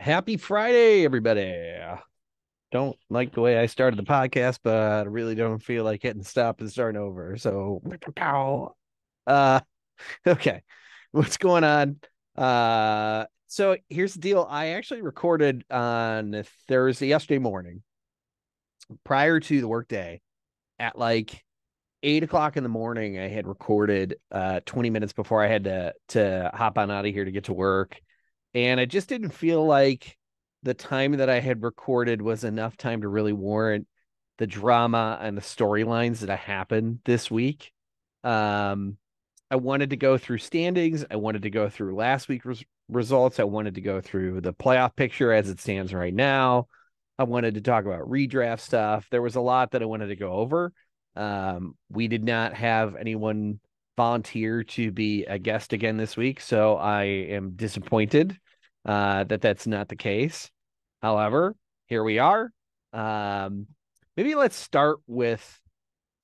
Happy Friday, everybody. Don't like the way I started the podcast, but I really don't feel like hitting stop and starting over. So, uh, okay. What's going on? So here's the deal. I actually recorded on Thursday, yesterday morning, prior to the workday at like 8 o'clock in the morning. I had recorded 20 minutes before I had to hop on out of here to get to work. And I just didn't feel like the time that I had recorded was enough time to really warrant the drama and the storylines that happened this week. Um, I wanted to go through standings. I wanted to go through last week's results. I wanted to go through the playoff picture as it stands right now. I wanted to talk about redraft stuff. There was a lot that I wanted to go over. We did not have anyone volunteer to be a guest again this week, so I am disappointed that that's not the case. However, here we are. Um, Maybe let's start with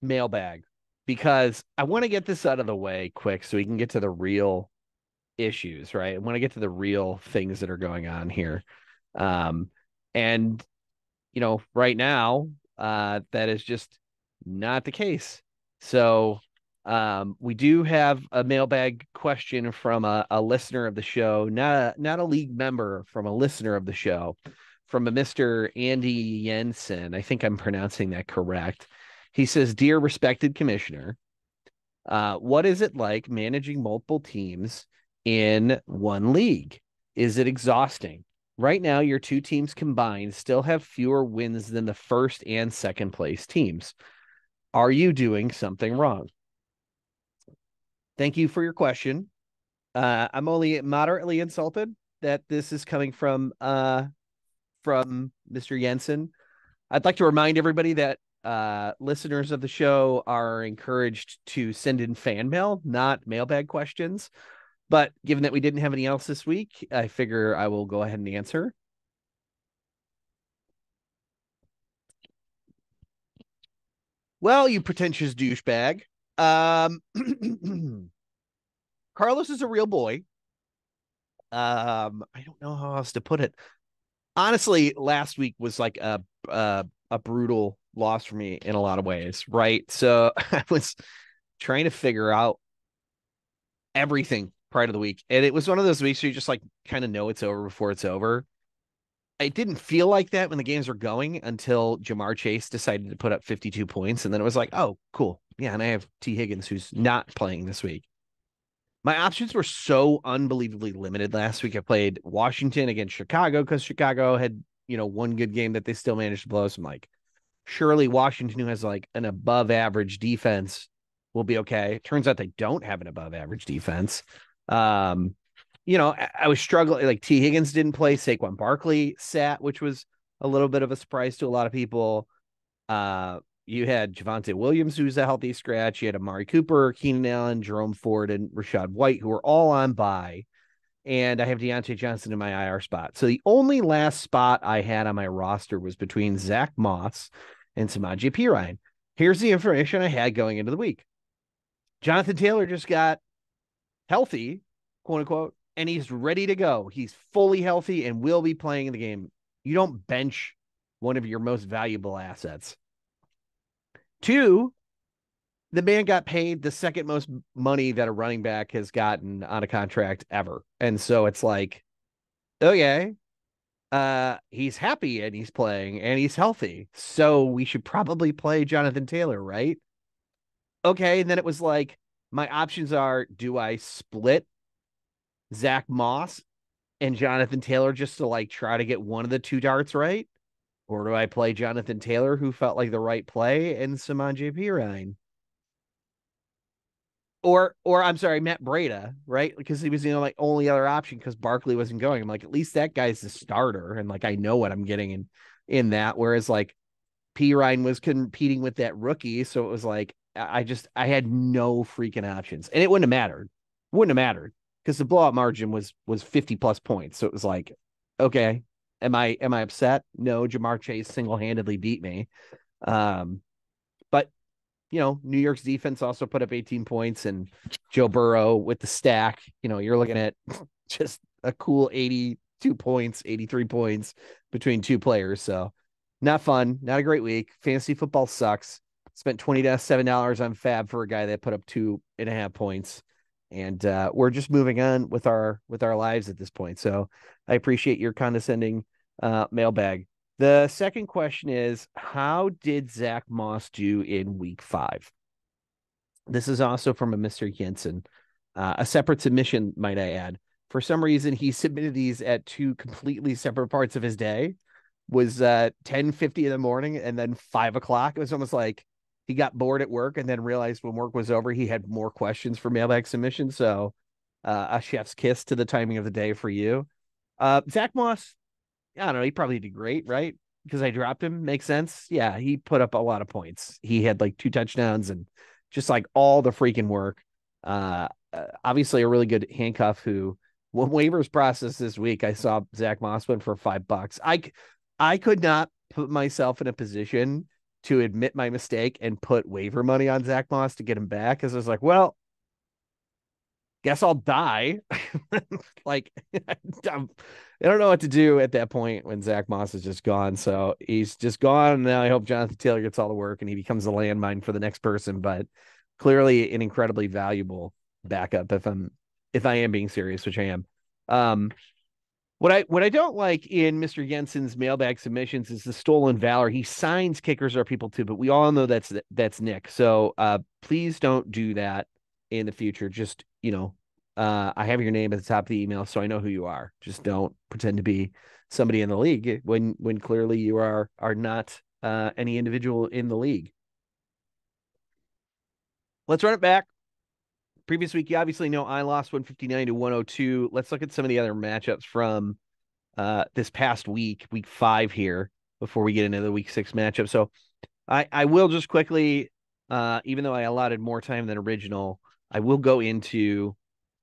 mailbag because I want to get this out of the way quick so we can get to the real issues, right? I want to get to the real things that are going on here. Um, and right now, that is just not the case. So, we do have a mailbag question from a listener of the show, not a league member, from a listener of the show, from a Mr. Andy Jensen. I think I'm pronouncing that correct. He says, "Dear respected commissioner, what is it like managing multiple teams in one league? Is it exhausting? Right now, your two teams combined still have fewer wins than the first and second place teams. Are you doing something wrong?" Thank you for your question. I'm only moderately insulted that this is coming from Mr. Jensen. I'd like to remind everybody that listeners of the show are encouraged to send in fan mail, not mailbag questions. But given that we didn't have any else this week, I figure I will go ahead and answer. Well, you pretentious douchebag. Um, Carlos is a real boy. I don't know how else to put it. Honestly, last week was like a brutal loss for me in a lot of ways, right? So I was trying to figure out everything prior to the week, and it was one of those weeks where you just like kind of know it's over before it's over. It didn't feel like that when the games were going until Jamar Chase decided to put up 52 points, and then it was like, oh, cool, yeah, and I have T. Higgins who's not playing this week. My options were so unbelievably limited last week. I played Washington against Chicago because Chicago had, one good game that they still managed to blow. So I'm like, surely Washington, who has like an above average defense, will be okay. Turns out they don't have an above average defense. Um, I was struggling. Like T. Higgins didn't play. Saquon Barkley sat, which was a little bit of a surprise to a lot of people. You had Javonte Williams, who's a healthy scratch. You had Amari Cooper, Keenan Allen, Jerome Ford, and Rashad White, who are all on bye. And I have Deontay Johnson in my IR spot. So the only last spot I had on my roster was between Zach Moss and Samaje Perine. Here's the information I had going into the week. Jonathan Taylor just got healthy, quote unquote, and he's ready to go. He's fully healthy and will be playing in the game. You don't bench one of your most valuable assets. Two, the man got paid the second most money that a running back has gotten on a contract ever. And so it's like, okay, he's happy and he's playing and he's healthy. So we should probably play Jonathan Taylor, right? Okay. And then it was like, my options are, do I split Zach Moss and Jonathan Taylor just to like try to get one of the two darts right? Or do I play Jonathan Taylor, who felt like the right play, and Samaje Perine? Or I'm sorry, Matt Breda, right? Because he was like only other option because Barkley wasn't going. I'm like, at least that guy's the starter, and like I know what I'm getting in that. Whereas like P Ryan was competing with that rookie, so it was like I had no freaking options, and it wouldn't have mattered. Wouldn't have mattered because the blowout margin was 50 plus points. So it was like, okay, am I upset? No, Jamar Chase single handedly beat me. Um, but New York's defense also put up 18 points, and Joe Burrow with the stack, you're looking at just a cool 2 points, 83 points between two players. So not fun. Not a great week. Fantasy football sucks. Spent $27 on Fab for a guy that put up 2.5 points. And we're just moving on with our lives at this point. So I appreciate your condescending mailbag. The second question is, how did Zach Moss do in week 5? This is also from a Mr. Jensen, a separate submission, might I add. For some reason, he submitted these at 2 completely separate parts of his day. Was 10:50 in the morning and then 5 o'clock. It was almost like he got bored at work and then realized when work was over, he had more questions for mailbag submission. So a chef's kiss to the timing of the day for you. Zach Moss, I don't know, he probably did great, right? Because I dropped him. Makes sense. Yeah, he put up a lot of points. He had like 2 touchdowns and just like all the freaking work. Obviously a really good handcuff who, when waivers processed this week, I saw Zach Moss went for $5. I could not put myself in a position to admit my mistake and put waiver money on Zach Moss to get him back, because I was like, well, guess I'll die. Like, I don't know what to do at that point when Zach Moss is just gone. So he's just gone. And now I hope Jonathan Taylor gets all the work and he becomes a landmine for the next person. But clearly an incredibly valuable backup if I am being serious, which I am. What I don't like in Mr. Jensen's mailbag submissions is the stolen valor. He signs kickers or people too, but we all know that's Nick. So please don't do that in the future. Just, I have your name at the top of the email, so I know who you are. Just don't pretend to be somebody in the league when clearly you are not any individual in the league. Let's run it back. Previous week, you obviously know I lost 159 to 102. Let's look at some of the other matchups from this past week 5 here, before we get into the week 6 matchup. So I will just quickly, even though I allotted more time than original, I will go into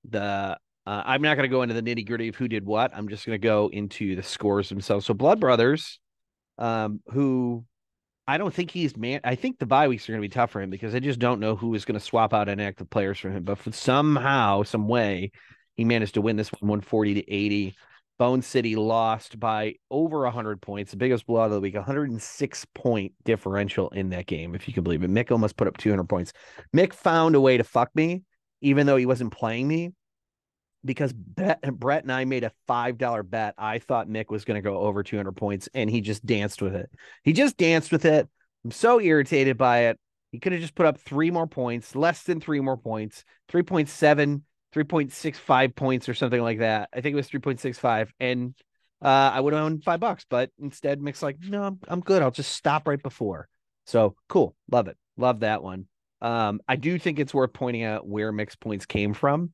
the I'm not going to go into the nitty gritty of who did what. I'm just going to go into the scores themselves. So Blood Brothers, who I don't think I think the bye weeks are going to be tough for him, because I just don't know who is going to swap out inactive players for him. But somehow, some way, he managed to win this one 140 to 80. Bone City lost by over 100 points, the biggest blowout of the week, 106-point differential in that game, if you can believe it. Mick almost put up 200 points. Mick found a way to fuck me, even though he wasn't playing me, because Brett and I made a $5 bet. I thought Mick was going to go over 200 points, and he just danced with it. I'm so irritated by it. He could have just put up 3 more points, less than 3 more points, 3.7, 3.65 points or something like that. I think it was 3.65. And I would have owned $5, but instead Mick's like, no, I'm good. I'll just stop right before. So cool. Love it. Love that one. I do think it's worth pointing out where Mick's points came from.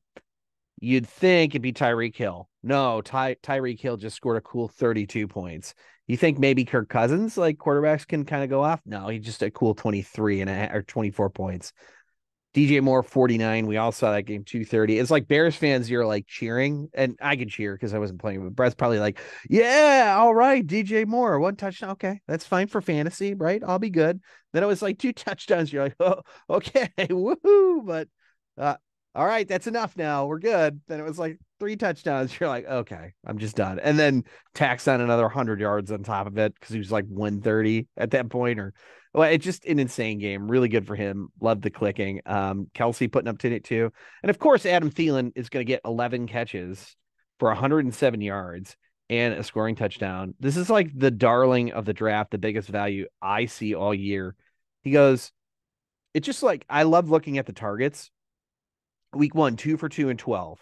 You'd think it'd be Tyreek Hill. No, Tyreek Hill just scored a cool 32 points. You think maybe Kirk Cousins, like quarterbacks, can kind of go off? No, he just a cool 23 or 24 points. DJ Moore 49. We all saw that game 230. It's like Bears fans, you're like cheering, and I could cheer because I wasn't playing, but Brett's probably like, yeah, all right, DJ Moore, 1 touchdown. Okay, that's fine for fantasy, right? I'll be good. Then it was like 2 touchdowns. You're like, oh, okay, woohoo. But all right, that's enough now. We're good. Then it was like 3 touchdowns. You're like, okay, I'm just done. And then tax on another 100 yards on top of it, because he was like 130 at that point. Well, it's just an insane game. Really good for him. Loved the clicking. Kelsey putting up 10 too. And of course, Adam Thielen is going to get 11 catches for 107 yards and a scoring touchdown. This is like the darling of the draft, the biggest value I see all year. He goes, it's just like, I love looking at the targets. Week 1, 2 for 2 and 12,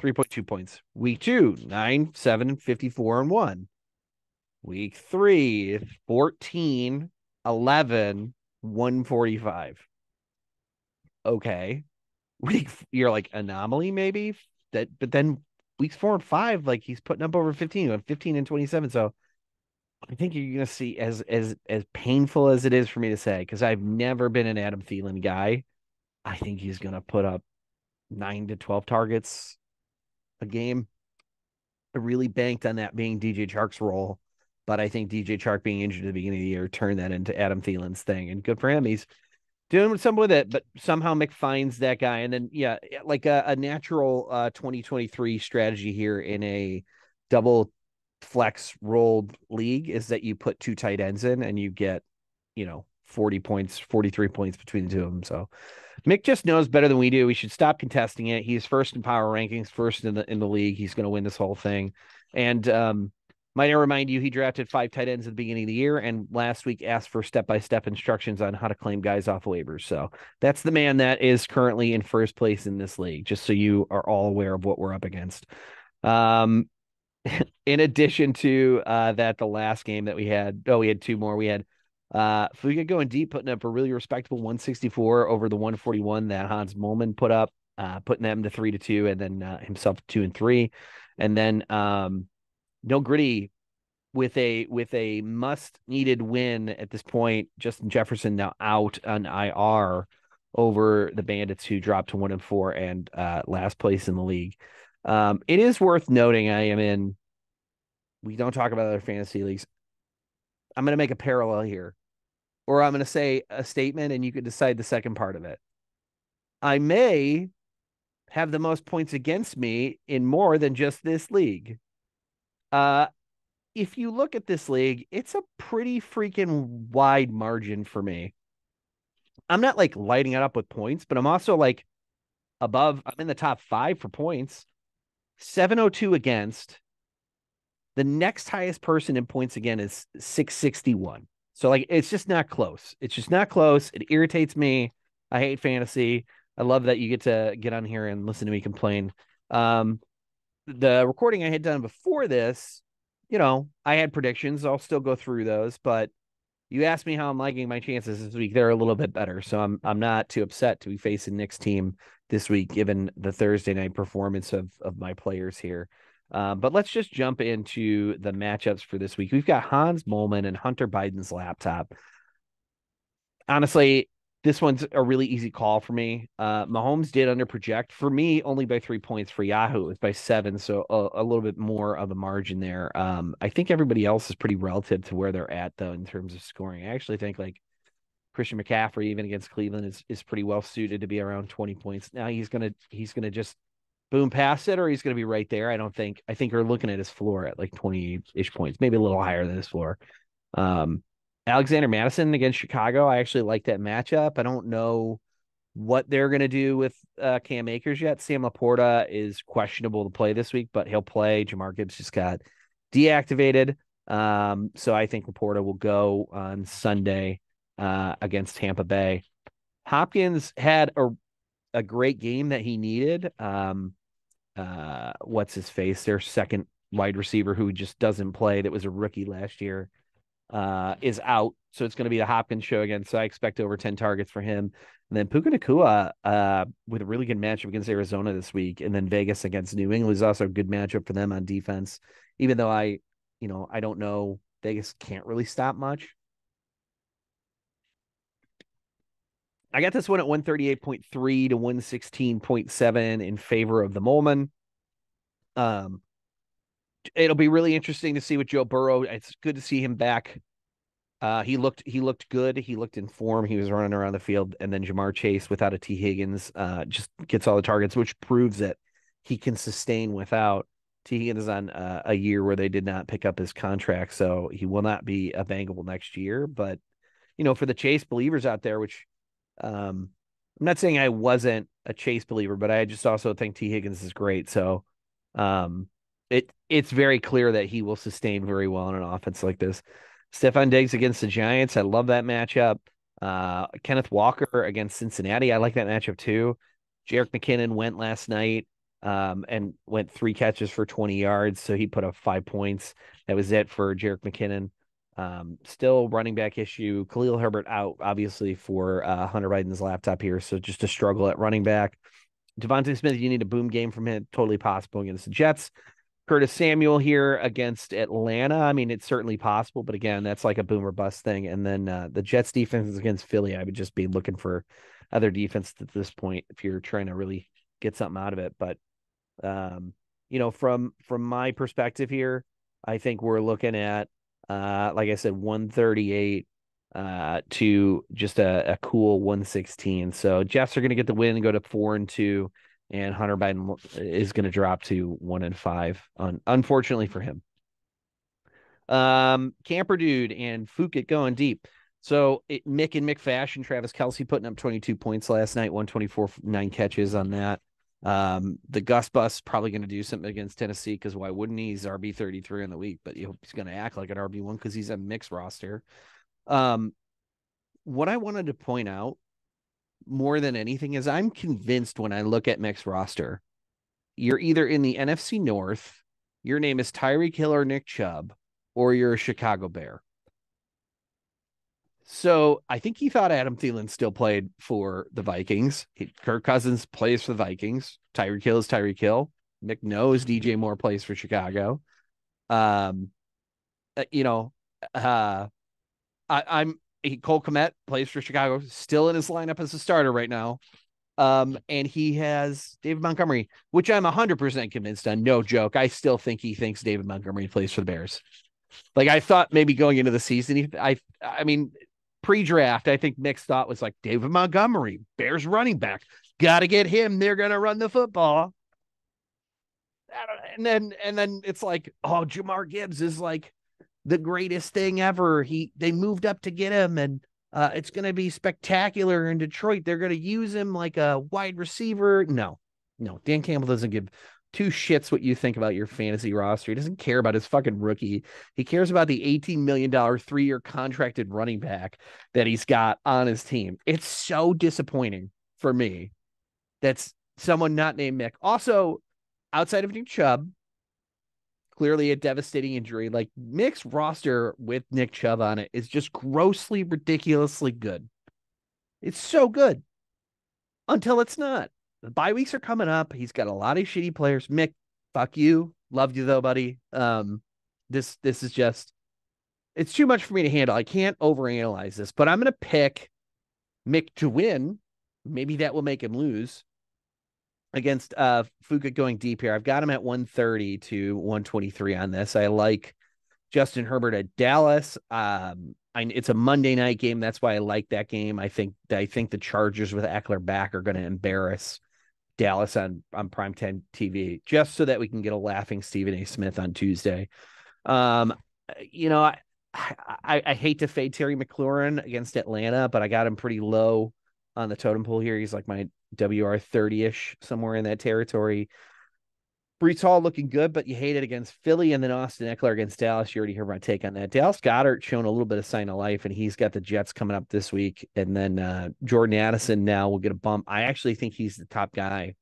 3.2 points. Week 2, 9, 7, 54 and 1. Week 3, 14, 11, 145. Okay. You're like anomaly, maybe but then weeks 4 and 5, like he's putting up over 15 and 27. So I think you're gonna see, as painful as it is for me to say, because I've never been an Adam Thielen guy, I think he's gonna put up 9 to 12 targets a game. I really banked on that being DJ Chark's role, but I think DJ Chark being injured at the beginning of the year turned that into Adam Thielen's thing, and good for him. He's doing something with it, but somehow Mick finds that guy. And then, yeah, like a natural 2023 strategy here in a double flex rolled league is that you put 2 tight ends in and you get, 40 points, 43 points between the two of them. So Mick just knows better than we do. We should stop contesting it. He's first in power rankings, first in the league. He's going to win this whole thing. And might I remind you, he drafted 5 tight ends at the beginning of the year, and last week asked for step-by-step instructions on how to claim guys off waivers. So that's the man that is currently in first place in this league, just so you are all aware of what we're up against. In addition to that, the last game that we had 2 more. We had Fuga going deep, putting up a really respectable 164 over the 141 that Hans Molman put up, putting them to 3-2, and then himself 2-3. And then No Gritty with a must needed win at this point. Justin Jefferson now out on IR over the Bandits, who dropped to 1-4 and last place in the league. It is worth noting we don't talk about other fantasy leagues. I'm going to make a parallel here, or I'm going to say a statement and you can decide the second part of it. I may have the most points against me in more than just this league. If you look at this league, it's a pretty freaking wide margin for me. I'm not like lighting it up with points, but I'm also like I'm in the top 5 for points, 702 against. The next highest person in points again is 661. So like, it's just not close. It's just not close. It irritates me. I hate fantasy. I love that you get to get on here and listen to me complain. The recording I had done before this, I had predictions. I'll still go through those, but you asked me how I'm liking my chances this week. They're a little bit better. So I'm not too upset to be facing Nick's team this week, given the Thursday night performance of my players here. But let's just jump into the matchups for this week. We've got Hans Molman and Hunter Biden's laptop. Honestly, this one's a really easy call for me. Mahomes did under project for me only by 3 points. For Yahoo, it was by 7, so a little bit more of a margin there. I think everybody else is pretty relative to where they're at, though, in terms of scoring. I actually think like Christian McCaffrey, even against Cleveland, is pretty well suited to be around 20 points. Now he's gonna just boom past it, or he's gonna be right there. I think we're looking at his floor at like 20-ish points, maybe a little higher than his floor. Alexander Madison against Chicago, I actually like that matchup. I don't know what they're going to do with Cam Akers yet. Sam Laporta is questionable to play this week, but he'll play. Jamar Gibbs just got deactivated. So I think Laporta will go on Sunday against Tampa Bay. Hopkins had a great game that he needed. What's his face? Their second wide receiver who just doesn't play, that was a rookie last year, is out. So it's going to be a Hopkins show again. So I expect over 10 targets for him. And then Puka Nacua with a really good matchup against Arizona this week. And then Vegas against New England is also a good matchup for them on defense. Even though I don't know, Vegas can't really stop much. I got this one at 138.3 to 116.7 in favor of the Molman. It'll be really interesting to see what Joe Burrow. It's good to see him back. He looked good. He looked in form. He was running around the field, and then Jamar Chase without a T. Higgins just gets all the targets, which proves that he can sustain without. T. Higgins is on a year where they did not pick up his contract, so he will not be a Bengal next year. But for the Chase believers out there, which I'm not saying I wasn't a Chase believer, but I just also think T. Higgins is great. So it's very clear that he will sustain very well in an offense like this. Stephon Diggs against the Giants. I love that matchup. Kenneth Walker against Cincinnati. I like that matchup too. Jerick McKinnon went last night and went 3 catches for 20 yards. So he put up 5 points. That was it for Jerick McKinnon. Still running back issue. Khalil Herbert out, obviously, for Hunter Biden's laptop here. So just a struggle at running back. Devontae Smith, you need a boom game from him. Totally possible against the Jets. Curtis Samuel here against Atlanta. I mean, it's certainly possible, but again, that's like a boom or bust thing. And then the Jets defense against Philly, I would just be looking for other defense at this point if you're trying to really get something out of it. But from my perspective here, I think we're looking at like I said, 138 to just a cool 116. So Jets are going to get the win and go to 4-2. And Hunter Biden is going to drop to 1-5, unfortunately for him. Camper Dude and Fukit going deep. So Mick and Mick fashion, Travis Kelce putting up 22 points last night, 124, 9 catches on that. The Gus Bus probably going to do something against Tennessee because why wouldn't he? He's RB33 in the week, but he's going to act like an RB1 because he's a mixed roster. What I wanted to point out more than anything is I'm convinced when I look at mixed roster, you're either in the NFC North, your name is Tyreek Hill or Nick Chubb, or you're a Chicago Bear. So I think he thought Adam Thielen still played for the Vikings. Kirk Cousins plays for the Vikings. Tyreek Hill is Tyreek Hill. Mick knows DJ Moore plays for Chicago. Um, you know, I'm Cole Kmet plays for Chicago, still in his lineup as a starter right now. And he has David Montgomery, which I'm 100% convinced on. No joke. I still think he thinks David Montgomery plays for the Bears. Like I thought maybe going into the season, I mean, pre-draft, I think Mick's thought was like David Montgomery, Bears running back, got to get him. They're going to run the football. And then it's like, oh, Jamar Gibbs is like the greatest thing ever. They moved up to get him, and it's going to be spectacular in Detroit. They're going to use him like a wide receiver. No, Dan Campbell doesn't give two shits what you think about your fantasy roster. He doesn't care about his fucking rookie. He cares about the $18 million 3-year contracted running back that he's got on his team. It's so disappointing for me. That's someone not named Mick. Also, outside of Nick Chubb, clearly a devastating injury. Like Mick's roster with Nick Chubb on it is just grossly, ridiculously good. It's so good until it's not. The bye weeks are coming up. He's got a lot of shitty players. Mick, fuck you. Loved you though, buddy. This is just, it's too much for me to handle. I can't overanalyze this, but I'm going to pick Mick to win. Maybe that will make him lose against Fuka going deep here. I've got him at 130 to 123 on this. I like Justin Herbert at Dallas. It's a Monday night game. That's why I like that game. I think the Chargers with Eckler back are going to embarrass Dallas on primetime TV just so that we can get a laughing Stephen A. Smith on Tuesday. You know, I hate to fade Terry McLaurin against Atlanta, but I got him pretty low on the totem pole here. He's like my WR 30-ish, somewhere in that territory. Brees Hall looking good, but you hate it against Philly, and then Austin Eckler against Dallas. You already heard my take on that. Dallas Goedert showing a little bit of sign of life, and he's got the Jets coming up this week. And then Jordan Addison now will get a bump. I actually think he's the top guy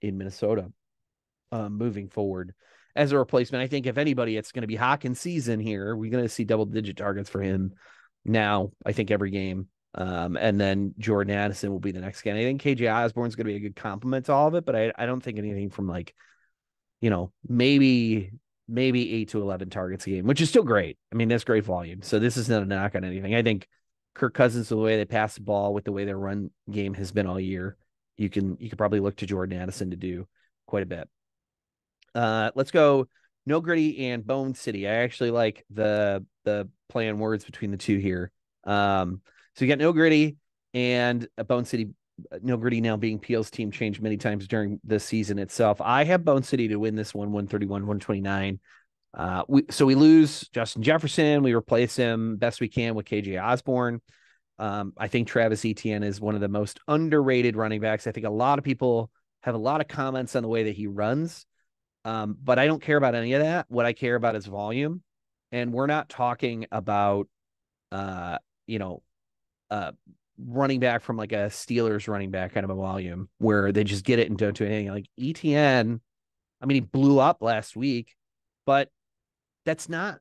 in Minnesota moving forward as a replacement. I think if anybody, it's going to be Hawkins season here. We're going to see double-digit targets for him now, I think, every game. And then Jordan Addison will be the next guy. And I think KJ Osborne's going to be a good complement to all of it, but I don't think anything from like, you know, maybe 8 to 11 targets a game, which is still great. I mean, that's great volume. So this is not a knock on anything. I think Kirk Cousins, the way they pass the ball with the way their run game has been all year, you could probably look to Jordan Addison to do quite a bit. Let's go No Gritty and Bone City. I actually like the play on words between the two here. So you got No Gritty and a Bone City. No Gritty now being Peel's team changed many times during the season itself. I have Bone City to win this one, 131, 129. We lose Justin Jefferson. We replace him best we can with KJ Osborne. I think Travis Etienne is one of the most underrated running backs. I think a lot of people have a lot of comments on the way that he runs. But I don't care about any of that. What I care about is volume. And we're not talking about, running back from like a Steelers running back kind of a volume where they just get it and don't do anything. Like ETN, I mean, he blew up last week, but that's not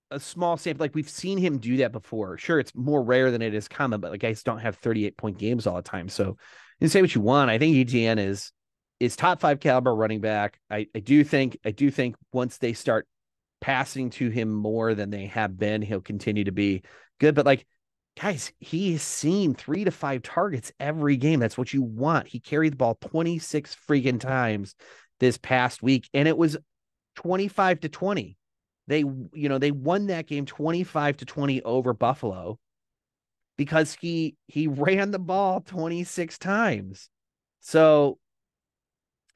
a small sample. Like we've seen him do that before. Sure, it's more rare than it is common, but like guys don't have 38-point games all the time. So you can say what you want. I think ETN is top 5 caliber running back. I do think once they start passing to him more than they have been, he'll continue to be good. But like, guys, he's seen 3 to 5 targets every game. That's what you want. He carried the ball 26 freaking times this past week, and it was 25 to 20. They won that game 25 to 20 over Buffalo because he ran the ball 26 times. So,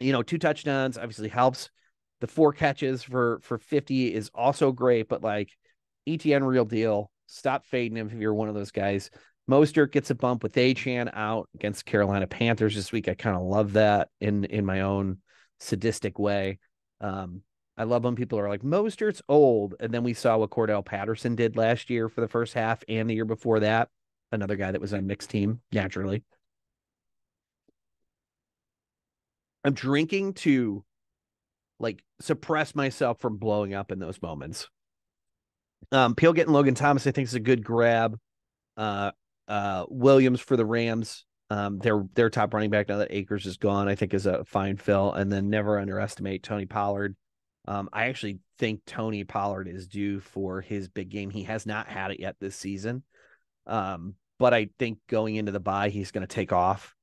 2 touchdowns obviously helps. The 4 catches for 50 is also great, but like ETN real deal. Stop fading him if you're one of those guys. Mostert gets a bump with Achane out against Carolina Panthers this week. I kind of love that in my own sadistic way. I love when people are like, Mostert's old. And then we saw what Cordell Patterson did last year for the first half and the year before that. Another guy that was on mixed team, naturally. I'm drinking to like suppress myself from blowing up in those moments. Peel getting Logan Thomas, I think, is a good grab. Uh, Williams for the Rams. Their top running back now that Akers is gone, I think, is a fine fill. And then never underestimate Tony Pollard. I actually think Tony Pollard is due for his big game. He has not had it yet this season. But I think going into the bye, he's going to take off.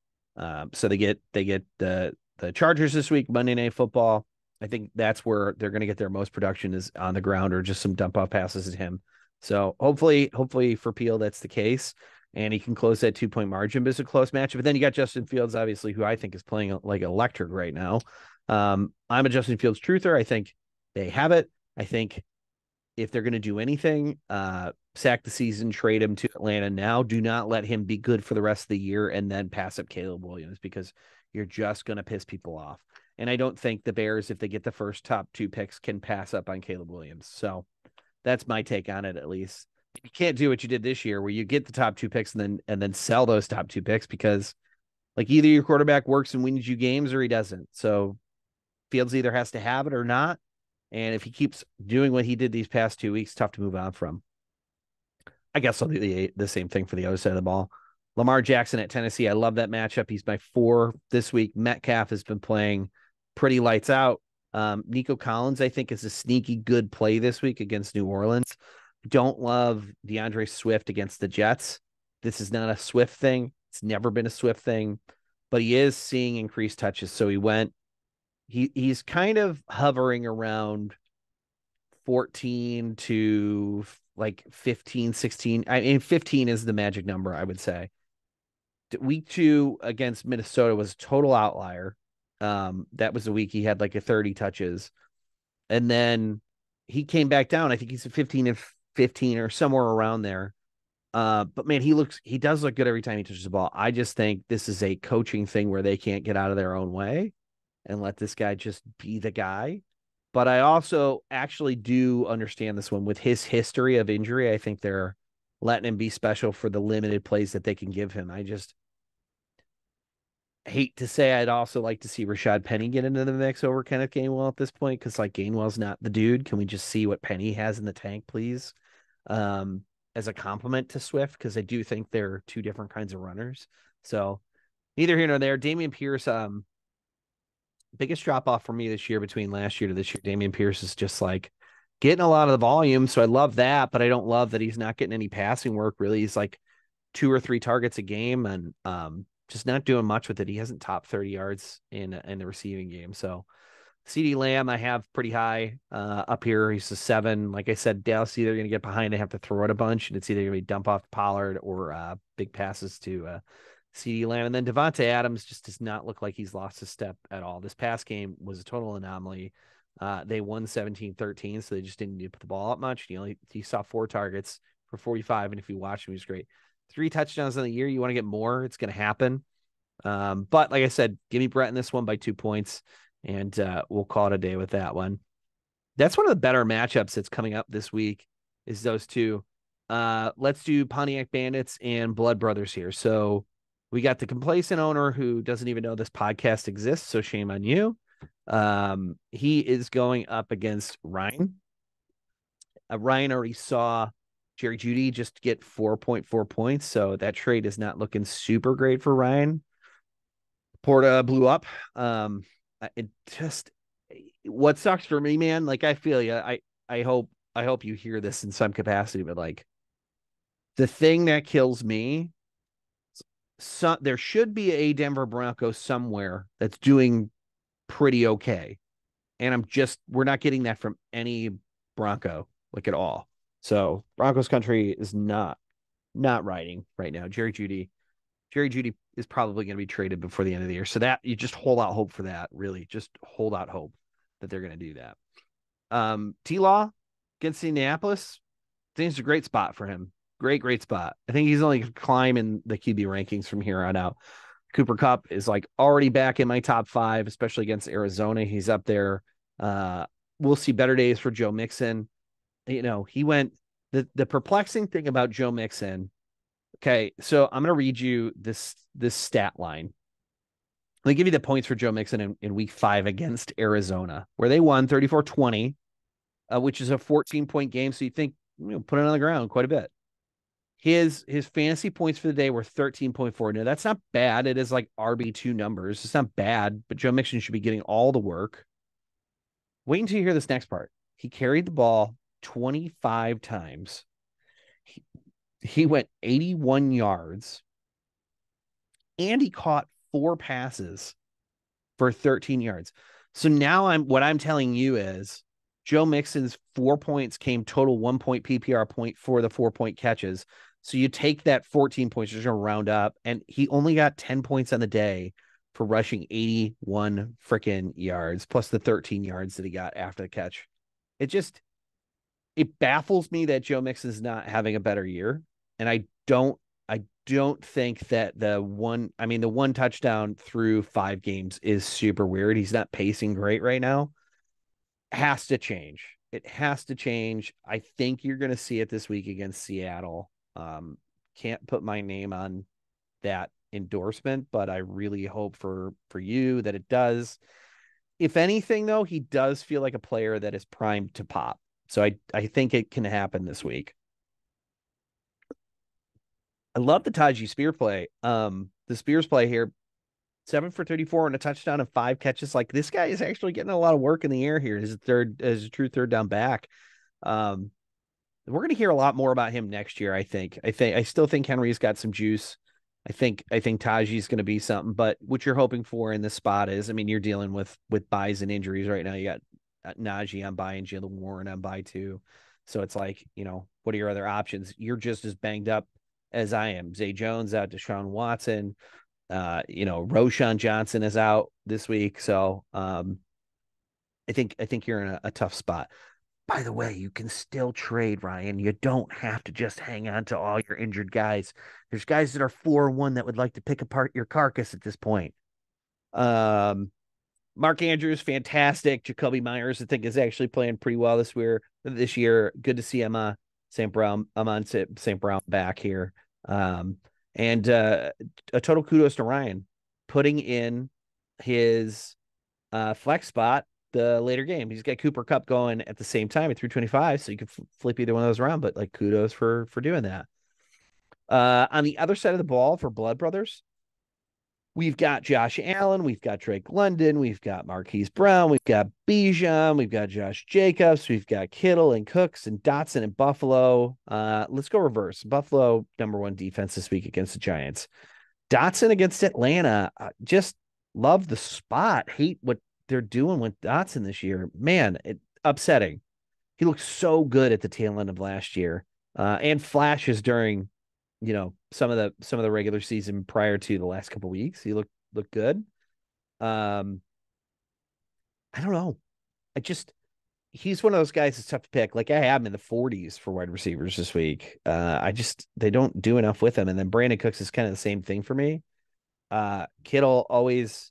So they get the Chargers this week, Monday Night Football. I think that's where they're going to get their most production is on the ground or just some dump off passes at him. So hopefully for Peel, that's the case. And he can close that 2-point margin, but it's a close matchup. But then you got Justin Fields, obviously, who I think is playing like electric right now. I'm a Justin Fields truther. I think they have it. I think if they're going to do anything, sack the season, trade him to Atlanta now. Do not let him be good for the rest of the year and then pass up Caleb Williams because you're just going to piss people off. And I don't think the Bears, if they get the first top 2 picks, can pass up on Caleb Williams. So that's my take on it, at least. You can't do what you did this year where you get the top 2 picks and then sell those top 2 picks because like either your quarterback works and wins you games or he doesn't. So Fields either has to have it or not. And if he keeps doing what he did these past 2 weeks, tough to move on from. I guess I'll do the same thing for the other side of the ball. Lamar Jackson at Tennessee. I love that matchup. He's my 4 this week. Metcalf has been playing pretty lights out. Nico Collins, I think, is a sneaky good play this week against New Orleans. Don't love DeAndre Swift against the Jets. This is not a Swift thing. It's never been a Swift thing, but he is seeing increased touches. So he's kind of hovering around 14 to like 15, 16. I mean, 15 is the magic number, I would say. Week 2 against Minnesota was a total outlier. That was the week he had like a 30 touches. And then he came back down. I think he's a 15 and 15 or somewhere around there. But man, he does look good every time he touches the ball. I just think this is a coaching thing where they can't get out of their own way and let this guy just be the guy. But I also actually do understand this one with his history of injury. I think they're letting him be special for the limited plays that they can give him. I just hate to say I'd also like to see Rashad Penny get into the mix over Kenneth Gainwell at this point because like Gainwell's not the dude. Can we just see what Penny has in the tank, please? As a compliment to Swift, because I do think they're 2 different kinds of runners. So neither here nor there. Dameon Pierce, biggest drop off for me this year between last year to this year. Dameon Pierce is just like getting a lot of the volume. So I love that, but I don't love that he's not getting any passing work. Really, he's like 2 or 3 targets a game and just not doing much with it. He hasn't topped 30 yards in the receiving game. So CeeDee Lamb, I have pretty high up here. He's a 7. Like I said, Dallas either going to get behind and have to throw it a bunch, and it's either going to be dump off Pollard or big passes to CeeDee Lamb. And then Devontae Adams just does not look like he's lost a step at all. This past game was a total anomaly. They won 17-13, so they just didn't need to put the ball up much. He saw 4 targets for 45, and if you watch him, he was great. 3 touchdowns in the year. You want to get more, it's going to happen. But like I said, give me Brett in this one by 2 points, and we'll call it a day with that one. That's one of the better matchups that's coming up this week is those 2. Let's do Pontiac Bandits and Blood Brothers here. So we got the complacent owner who doesn't even know this podcast exists, so shame on you. He is going up against Ryan. Ryan already saw Jerry Jeudy just get 4.4 points, so that trade is not looking super great for Ryan. Porta blew up. It just what sucks for me, man. Like I feel you. I hope you hear this in some capacity, but like the thing that kills me, so there should be a Denver Broncos somewhere that's doing pretty okay, and we're not getting that from any Bronco like at all. So Broncos country is not riding right now. Jerry Jeudy is probably going to be traded before the end of the year. So that you just hold out hope for that. Really, just hold out hope. that they're going to do that. T-Law against Indianapolis, I think it's a great spot for him. Great spot. I think he's only climbing the QB rankings from here on out. Cooper Kupp is like already back in my top 5, especially against Arizona. He's up there. We'll see better days for Joe Mixon. He went the perplexing thing about Joe Mixon. Okay, so I'm going to read you this stat line. Let me give you the points for Joe Mixon in week 5 against Arizona, where they won 34-20, which is a 14-point game. So you think, put it on the ground quite a bit. His fantasy points for the day were 13.4. Now, that's not bad. It is like RB2 numbers. It's not bad, but Joe Mixon should be getting all the work. Wait until you hear this next part. He carried the ball 25 times. He went 81 yards, and he caught 4 passes for 13 yards. So now what I'm telling you is Joe Mixon's 4 points came total 1 point PPR point for the 4-point catches. So you take that 14 points, just going to round up, and he only got 10 points on the day for rushing 81 freaking yards, plus the 13 yards that he got after the catch. It baffles me that Joe Mixon's not having a better year. And I don't think that the one touchdown through 5 games is super weird. He's not pacing great right now. Has to change. It has to change. I think you're going to see it this week against Seattle. Can't put my name on that endorsement, but I really hope for you that it does. If anything, though, he does feel like a player that is primed to pop. So I think it can happen this week. I love the Taji Spear play. The Spears play here, 7 for 34 and a touchdown and 5 catches. Like, this guy is actually getting a lot of work in the air here as a true third down back. We're going to hear a lot more about him next year. I still think Henry's got some juice. I think Taji's going to be something, but what you're hoping for in this spot is, you're dealing with buys and injuries right now. You got Najee on bye and Jalen Warren on bye too. So it's like, what are your other options? You're just as banged up as I am. Zay Jones out, Deshaun Watson, Roshan Johnson is out this week. So I think you're in a tough spot. By the way, you can still trade, Ryan. You don't have to just hang on to all your injured guys. There's guys that are 4-1 that would like to pick apart your carcass at this point. Mark Andrews, fantastic. Jacoby Myers, I think, is actually playing pretty well this year. Good to see Emma St. Brown. I'm on St. Brown back here. And a total kudos to Ryan putting in his flex spot the later game. He's got Cooper Kupp going at the same time at 325, so you can flip either one of those around, but like, kudos for doing that. On the other side of the ball for Blood Brothers, we've got Josh Allen, we've got Drake London, we've got Marquise Brown, we've got Bijan, we've got Josh Jacobs, we've got Kittle and Cooks and Dotson and Buffalo. Let's go reverse. Buffalo, #1 defense this week against the Giants. Dotson against Atlanta. Just love the spot. Hate what they're doing with Dotson this year. Man, upsetting. He looked so good at the tail end of last year, and flashes during, some of the regular season prior to the last couple of weeks. He looked good. I don't know. He's one of those guys that's tough to pick. Like, I have him in the 40s for wide receivers this week. They don't do enough with him. And then Brandon Cooks is kind of the same thing for me. Kittle always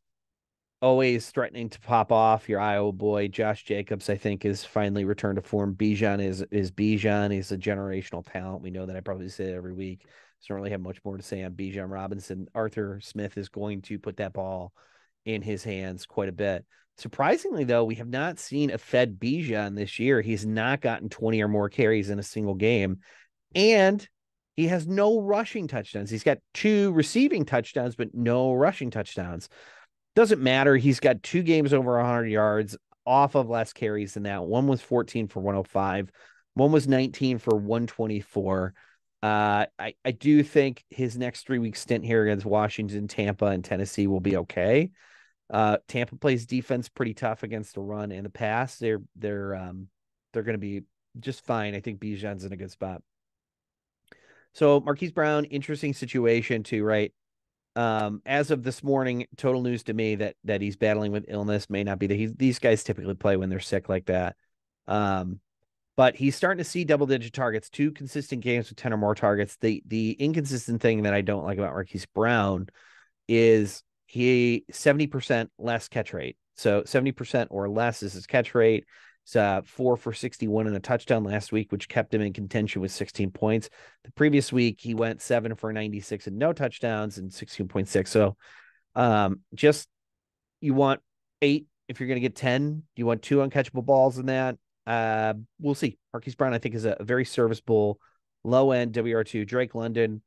threatening to pop off. Your Iowa boy, Josh Jacobs, I think, is finally returned to form. Bijan is Bijan. He's a generational talent. We know that. I probably say it every week. So I don't really have much more to say on Bijan Robinson. Arthur Smith is going to put that ball in his hands quite a bit. Surprisingly, though, we have not seen a fed Bijan this year. He's not gotten 20 or more carries in a single game. And he has no rushing touchdowns. He's got 2 receiving touchdowns, but no rushing touchdowns. Doesn't matter. He's got 2 games over 100 yards off of less carries than that. One was 14 for 105. One was 19 for 124. I do think his next 3-week stint here against Washington, Tampa, and Tennessee will be okay. Tampa plays defense pretty tough against the run and the pass. They're going to be just fine. I think Bijan's in a good spot. So Marquise Brown, interesting situation too, right? As of this morning, total news to me that he's battling with illness, may not be these guys typically play when they're sick like that. But he's starting to see double-digit targets, 2 consistent games with 10 or more targets. The inconsistent thing that I don't like about Marquise Brown is he 70% less catch rate. So 70% or less is his catch rate. It's 4 for 61 and a touchdown last week, which kept him in contention with 16 points. The previous week, he went 7 for 96 and no touchdowns and 16.6. So just you want 8 if you're going to get 10. You want 2 uncatchable balls in that. We'll see. Marquise Brown, I think, is a very serviceable low-end WR2. Drake London,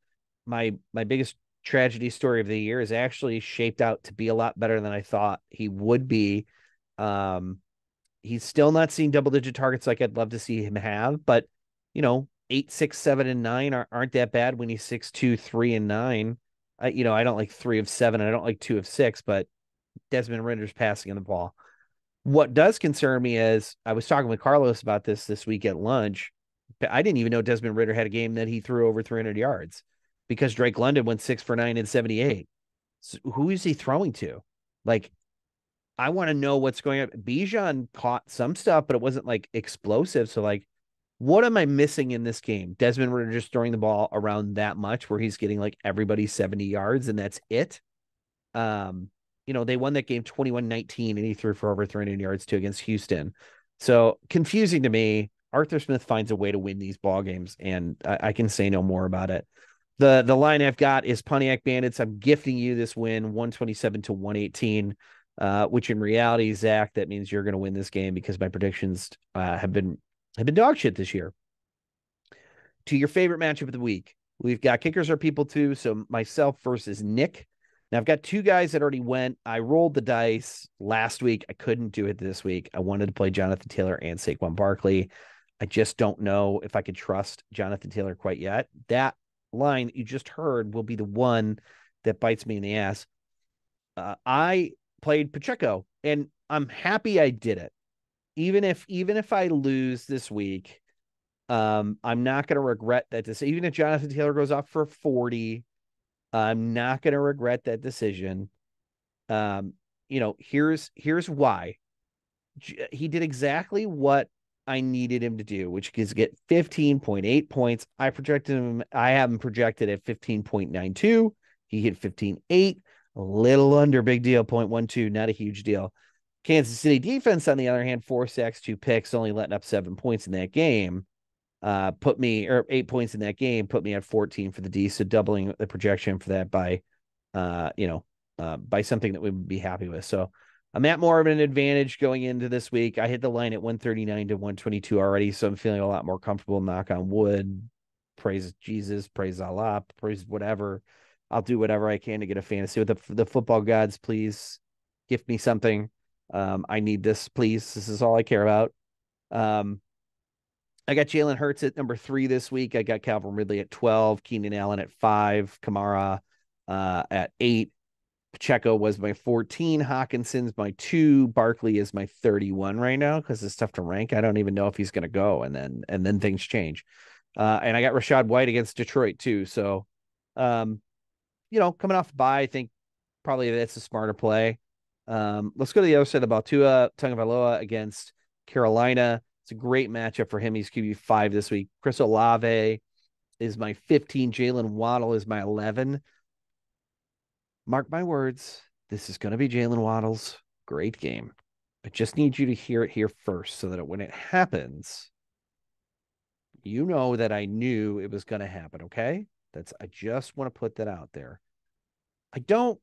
my biggest tragedy story of the year, is actually shaped out to be a lot better than I thought he would be. He's still not seeing double-digit targets like I'd love to see him have, but 8, 6, 7, and 9 aren't that bad when he's 6'2", 3, and 9. I don't like 3 of 7. I don't like 2 of 6, but Desmond Ritter's passing on the ball. What does concern me is I was talking with Carlos about this week at lunch. I didn't even know Desmond Ridder had a game that he threw over 300 yards because Drake London went 6 for 9 and 78. So who is he throwing to? Like, I want to know what's going on. Bijan caught some stuff, but it wasn't like explosive. So like, what am I missing in this game? Desmond Ridder just throwing the ball around that much where he's getting like everybody 70 yards and that's it. They won that game 21-19 and he threw for over 300 yards too against Houston. So confusing to me. Arthur Smith finds a way to win these ball games, and I can say no more about it. The line I've got is Pontiac Bandits. I'm gifting you this win, 127-118, which in reality, Zach, that means you're going to win this game because my predictions have been dog shit this year. To your favorite matchup of the week, we've got kickers are people too. So myself versus Nick. Now I've got 2 guys that already went. I rolled the dice last week. I couldn't do it this week. I wanted to play Jonathan Taylor and Saquon Barkley. I just don't know if I could trust Jonathan Taylor quite yet. That line you just heard will be the one that bites me in the ass. I played Pacheco, and I'm happy I did it. Even if I lose this week, I'm not going to regret that decision. Even if Jonathan Taylor goes off for 40, I'm not going to regret that decision. Here's why. He did exactly what I needed him to do, which is get 15.8 points. I have him projected at 15.92. He hit 15.8, a little under, big deal, 0.12, not a huge deal. Kansas City defense, on the other hand, 4 sacks, 2 picks, only letting up 7 points in that game. 8 points in that game, put me at 14 for the D. So doubling the projection for that by something that we would be happy with. So I'm at more of an advantage going into this week. I hit the line at 139-122 already, so I'm feeling a lot more comfortable. Knock on wood. Praise Jesus, praise Allah, praise whatever. I'll do whatever I can to get a fantasy with the football gods. Please gift me something. I need this, please. This is all I care about. I got Jalen Hurts at number 3 this week. I got Calvin Ridley at 12, Keenan Allen at 5, Kamara at 8. Pacheco was my 14, Hawkinson's my 2, Barkley is my 31 right now because it's tough to rank. I don't even know if he's going to go, and then things change. And I got Rachaad White against Detroit too. So, coming off the bye, I think probably that's a smarter play. Let's go to the other side of the ball. Tua Tagovailoa against Carolina. It's a great matchup for him. He's QB5 this week. Chris Olave is my 15. Jalen Waddle is my 11. Mark my words, this is going to be Jalen Waddle's great game. I just need you to hear it here first so that when it happens, you know that I knew it was going to happen, okay? I just want to put that out there. I don't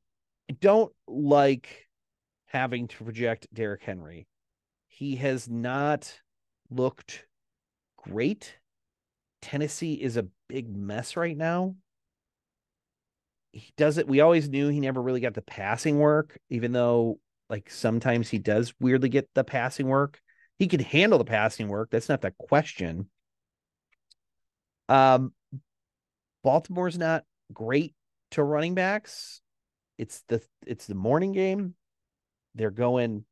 like having to project Derrick Henry. He has not looked great. Tennessee is a big mess right now. He does it. We always knew he never really got the passing work, even though like sometimes he does weirdly get the passing work. He can handle the passing work. That's not the question. Baltimore's not great to running backs. It's the morning game. They're going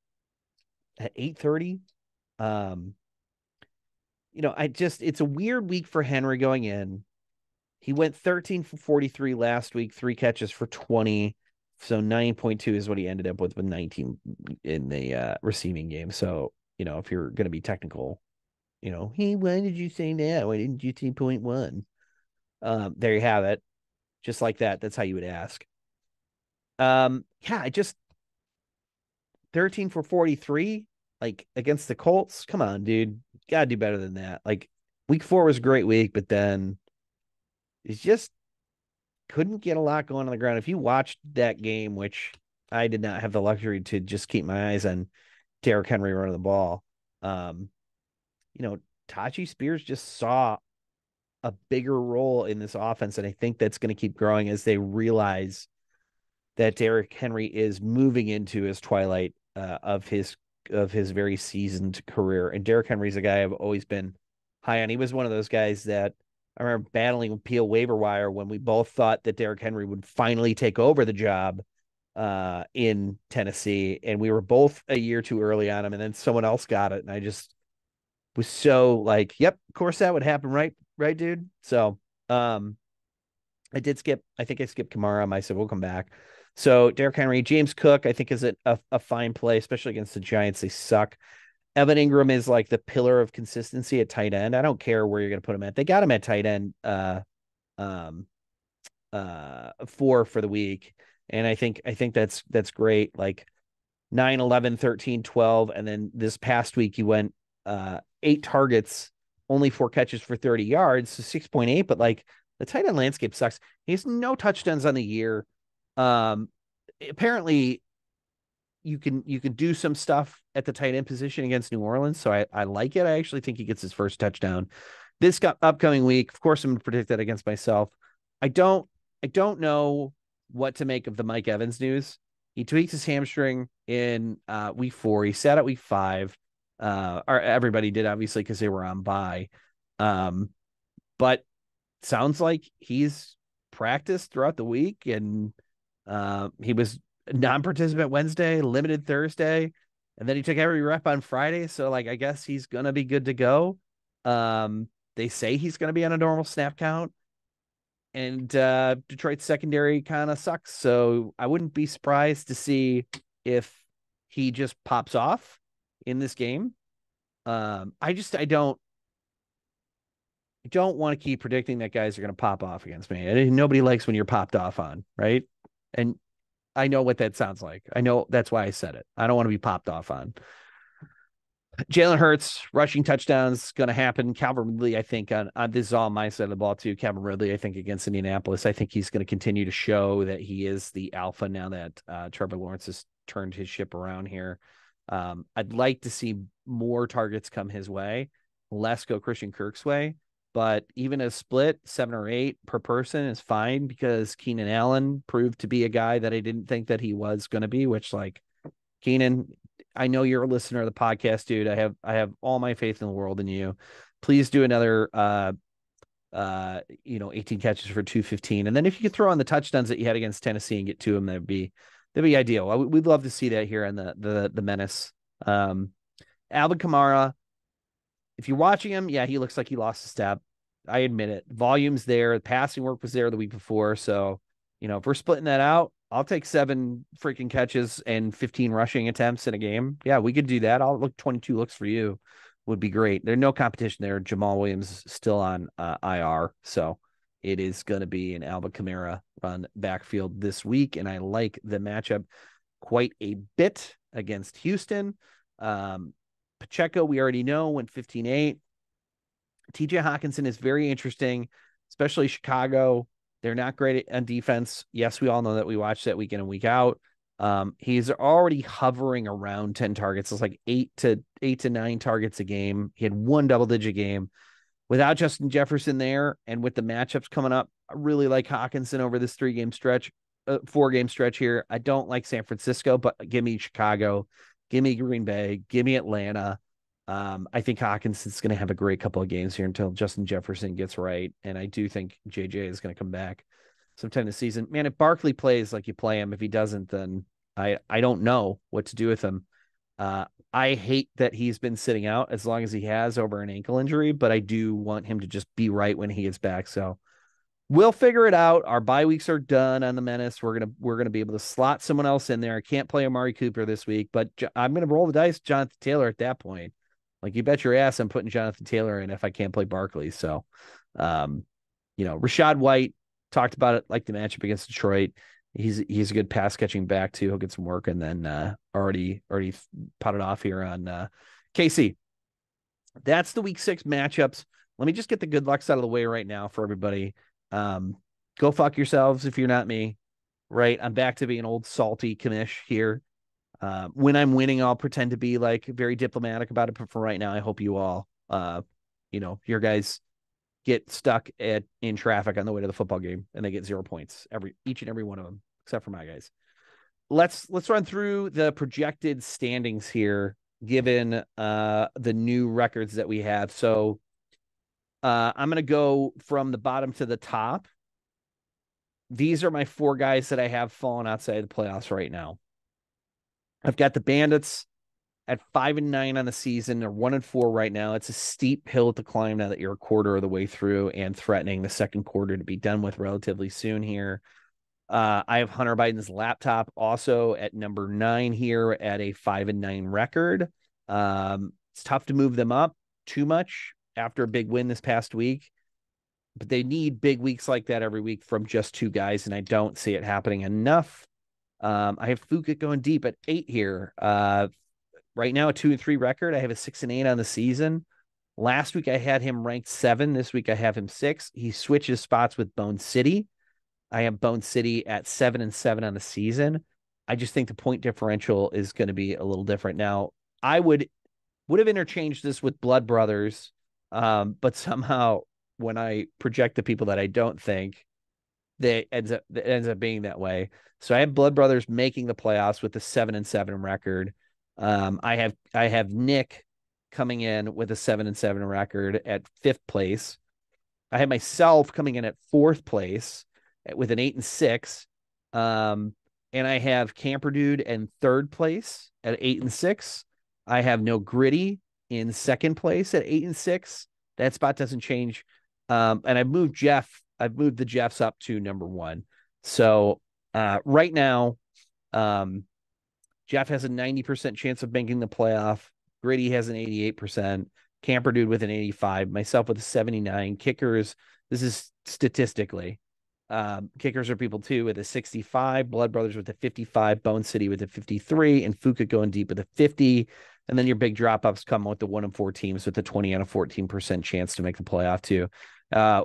at 8:30. It's a weird week for Henry going in. He went 13 for 43 last week, 3 catches for 20. So 9.2 is what he ended up with 19 in the receiving game. So, if you're going to be technical, hey, why did you say that? Why didn't you say 0.1? There you have it. Just like that. That's how you would ask. I just 13 for 43, like against the Colts. Come on, dude. Gotta do better than that. Like week 4 was a great week, but then it's just couldn't get a lot going on the ground. If you watched that game, which I did not have the luxury to just keep my eyes on Derrick Henry running the ball, Tachi Spears just saw a bigger role in this offense, and I think that's going to keep growing as they realize that Derrick Henry is moving into his twilight of his very seasoned career. And Derrick Henry's a guy I've always been high on. He was one of those guys that I remember battling with Peel waiver wire when we both thought that Derrick Henry would finally take over the job in Tennessee, and we were both a year too early on him, and then someone else got it, and I just was so like, yep, of course that would happen, right, dude? So, I think I skipped Kamara. I said we'll come back. So Derrick Henry, James Cook, I think is a fine play, especially against the Giants. They suck. Evan Ingram is like the pillar of consistency at tight end. I don't care where you're going to put him at. They got him at tight end 4 for the week. And I think that's great. Like 9, 11, 13, 12. And then this past week, he went 8 targets, only 4 catches for 30 yards, so 6.8. But like the tight end landscape sucks. He has no touchdowns on the year. Apparently you can do some stuff at the tight end position against New Orleans. So I like it. I actually think he gets his first touchdown this upcoming week. Of course, I'm going to predict that against myself. I don't know what to make of the Mike Evans news. He tweaked his hamstring in week 4. He sat at week 5. Or everybody did, obviously, because they were on bye. But sounds like he's practiced throughout the week, and he was non-participant Wednesday, limited Thursday, and then he took every rep on Friday. So like, I guess he's going to be good to go. They say he's going to be on a normal snap count, and Detroit's secondary kind of sucks. So I wouldn't be surprised to see if he just pops off in this game. I don't want to keep predicting that guys are going to pop off against me. Nobody likes when you're popped off on, right? And I know what that sounds like. I know that's why I said it. I don't want to be popped off on. Jalen Hurts rushing touchdowns going to happen. Calvin Ridley, I think on this is all my side of the ball too. Calvin Ridley, I think against Indianapolis, I think he's going to continue to show that he is the alpha now that Trevor Lawrence has turned his ship around here. I'd like to see more targets come his way, less go Christian Kirk's way. But even a split 7 or 8 per person is fine, because Keenan Allen proved to be a guy that I didn't think that he was going to be, which, like, Keenan, I know you're a listener of the podcast, dude. I have all my faith in the world in you. Please do another 18 catches for 215. And then if you could throw on the touchdowns that you had against Tennessee and get to them, that'd be ideal. We'd love to see that here on the menace. Alvin Kamara, if you're watching him, yeah, he looks like he lost a step. I admit it. Volume's there. The passing work was there the week before. So, if we're splitting that out, I'll take 7 freaking catches and 15 rushing attempts in a game. Yeah, we could do that. I'll look 22 looks for you. Would be great. There's no competition there. Jamal Williams still on IR. So it is going to be an Alvin Kamara run backfield this week. And I like the matchup quite a bit against Houston. Pacheco, we already know, went 15-8. TJ Hawkinson is very interesting, especially Chicago. They're not great on defense. Yes, we all know that. We watch that week in and week out. He's already hovering around 10 targets. It's like 8 to 9 targets a game. He had 1 double-digit game. Without Justin Jefferson there, and with the matchups coming up, I really like Hawkinson over this 4-game stretch here. I don't like San Francisco, but give me Chicago. Give me Green Bay. Give me Atlanta. I think Hawkinson's going to have a great couple of games here until Justin Jefferson gets right. And I do think JJ is going to come back sometime this season. Man, if Barkley plays, like, you play him. If he doesn't, then I don't know what to do with him. I hate that he's been sitting out as long as he has over an ankle injury, but I do want him to just be right when he gets back. So We'll figure it out. Our bye weeks are done on the Menace. We're gonna be able to slot someone else in there. I can't play Amari Cooper this week, but I'm gonna roll the dice, Jonathan Taylor at that point. Like you bet your ass, I'm putting Jonathan Taylor in if I can't play Barkley. So, um, Rashad White talked about it, like the matchup against Detroit. He's a good pass catching back too. He'll get some work, and then already potted off here on KC. That's the week 6 matchups. Let me just get the good lucks out of the way right now for everybody. Go fuck yourselves if you're not me. Right. I'm back to being old salty commish here. When I'm winning, I'll pretend to be like very diplomatic about it. But for right now, I hope you all, your guys get stuck in traffic on the way to the football game and they get 0 points each and every one of them, except for my guys. Let's run through the projected standings here, given the new records that we have. So I'm going to go from the bottom to the top. These are my 4 guys that I have fallen outside the playoffs right now. I've got the Bandits at 5-9 on the season. They're 1-4 right now. It's a steep hill to climb now that you're a quarter of the way through and threatening the second quarter to be done with relatively soon here. I have Hunter Biden's laptop also at number 9 here at a 5-9 record. It's tough to move them up too much after a big win this past week, but they need big weeks like that every week from just 2 guys, and I don't see it happening enough. I have Fuka going deep at 8 here. Right now, a 2-3 record. I have a 6-8 on the season. Last week, I had him ranked 7. This week, I have him 6. He switches spots with Bone City. I have Bone City at 7-7 on the season. I just think the point differential is going to be a little different. Now, I would have interchanged this with Blood Brothers, but somehow when I project the people that I don't think, it ends up being that way. So I have Blood Brothers making the playoffs with a 7-7 record. I have Nick coming in with a 7-7 record at 5th place. I have myself coming in at 4th place with an 8-6. And I have Camper Dude in 3rd place at 8-6. I have No Gritty in 2nd place at 8-6. That spot doesn't change. And I've moved the Jeffs up to number 1. So right now, Jeff has a 90% chance of making the playoff. Gritty has an 88%. Camper Dude with an 85. Myself with a 79. Kickers, this is statistically. Kickers are people too with a 65. Blood Brothers with a 55. Bone City with a 53. And Fuka going deep with a 50. And then your big drop-offs come with the 1-4 teams with a 20 and a 14% chance to make the playoff too.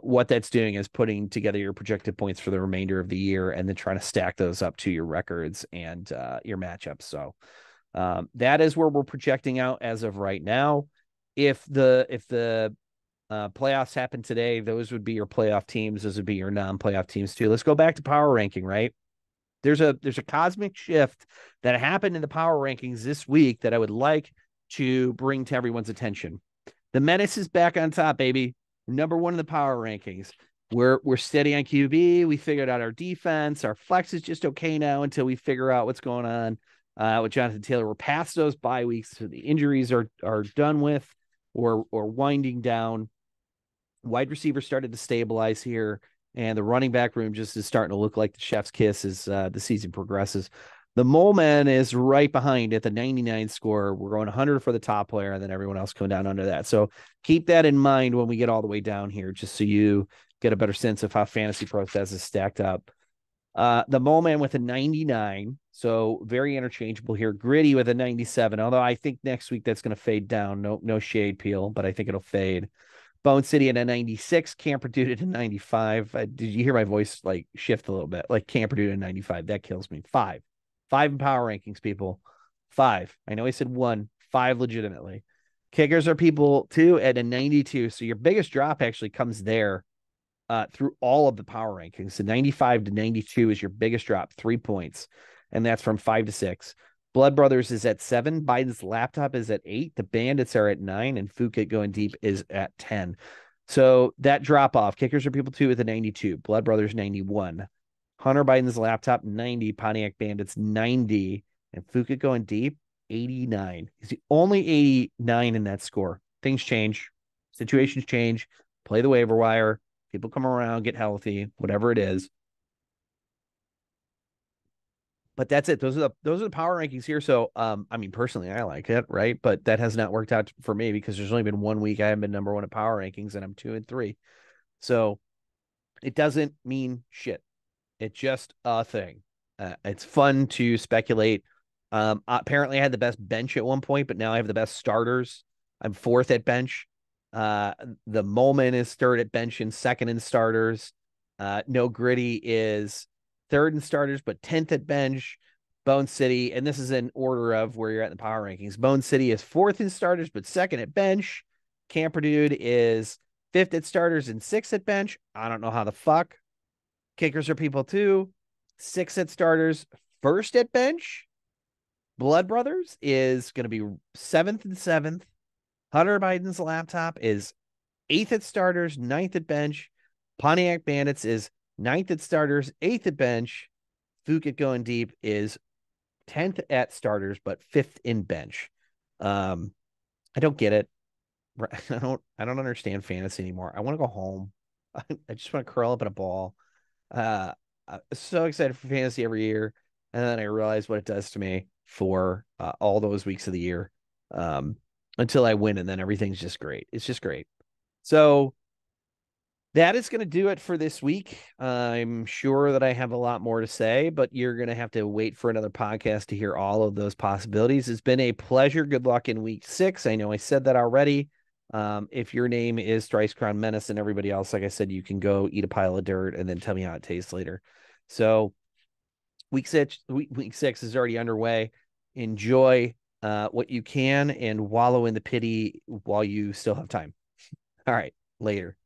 What that's doing is putting together your projected points for the remainder of the year and then trying to stack those up to your records and your matchups. So that is where we're projecting out as of right now. If the playoffs happen today, those would be your playoff teams. Those would be your non-playoff teams too. Let's go back to power ranking, right? There's a cosmic shift that happened in the power rankings this week that I would like to bring to everyone's attention. The Menace is back on top, baby. Number 1 in the power rankings. We're steady on QB. We figured out our defense. Our flex is just okay now until we figure out what's going on with Jonathan Taylor. We're past those bye weeks, so the injuries are done with or winding down. Wide receiver started to stabilize here, and the running back room just is starting to look like the chef's kiss as the season progresses. The Mole Man is right behind at the 99 score. We're going 100 for the top player, and then everyone else coming down under that. So keep that in mind when we get all the way down here, just so you get a better sense of how Fantasy Pro Stats is stacked up. The Mole Man with a 99, so very interchangeable here. Gritty with a 97, although I think next week that's going to fade down. No shade peel, but I think it'll fade. Bone City at a 96, Camper Dude at a 95. Did you hear my voice like shift a little bit? Like Camper Dude at 95, that kills me. 5 in power rankings, people. 5. I know I said 1, 5 legitimately. Kickers are people 2 at a 92. So your biggest drop actually comes there through all of the power rankings. So 95 to 92 is your biggest drop, 3 points. And that's from 5 to 6. Blood Brothers is at 7. Biden's laptop is at 8. The Bandits are at 9. And Phuket going deep is at 10. So that drop off, kickers are people 2 with a 92. Blood Brothers 91. Hunter Biden's laptop 90. Pontiac Bandits 90. And Phuket going deep 89. He's the only 89 in that score. Things change. Situations change. Play the waiver wire. People come around, get healthy, whatever it is. But that's it. Those are the power rankings here. So I mean personally I like it, right? But that has not worked out for me because there's only been 1 week I haven't been number one at power rankings and I'm 2 and 3. So it doesn't mean shit. It's just a thing. It's fun to speculate. Apparently, I had the best bench at one point, but now I have the best starters. I'm fourth at bench. The Moment is third at bench and second in starters. No Gritty is third in starters, but 10th at bench. Bone City, and this is in order of where you're at in the power rankings. Bone City is fourth in starters, but second at bench. Camper Dude is fifth at starters and sixth at bench. I don't know how the fuck. Kickers are people too. Sixth at starters, first at bench. Blood Brothers is going to be seventh and seventh. Hunter Biden's laptop is eighth at starters, ninth at bench. Pontiac Bandits is ninth at starters, eighth at bench. Phuket Going Deep is 10th at starters, but fifth in bench. I don't get it. I don't understand fantasy anymore. I want to go home. I just want to curl up in a ball. I'm so excited for fantasy every year, and then I realize what it does to me for all those weeks of the year until I win, and then everything's just great. It's just great. So that is going to do it for this week. I'm sure that I have a lot more to say, but you're going to have to wait for another podcast to hear all of those possibilities. It's been a pleasure. Good luck in week 6. I know I said that already. If your name is Thrice Crown Menace and everybody else, like I said, you can go eat a pile of dirt and then tell me how it tastes later. So week 6 is already underway. Enjoy what you can and wallow in the pity while you still have time. All right, later.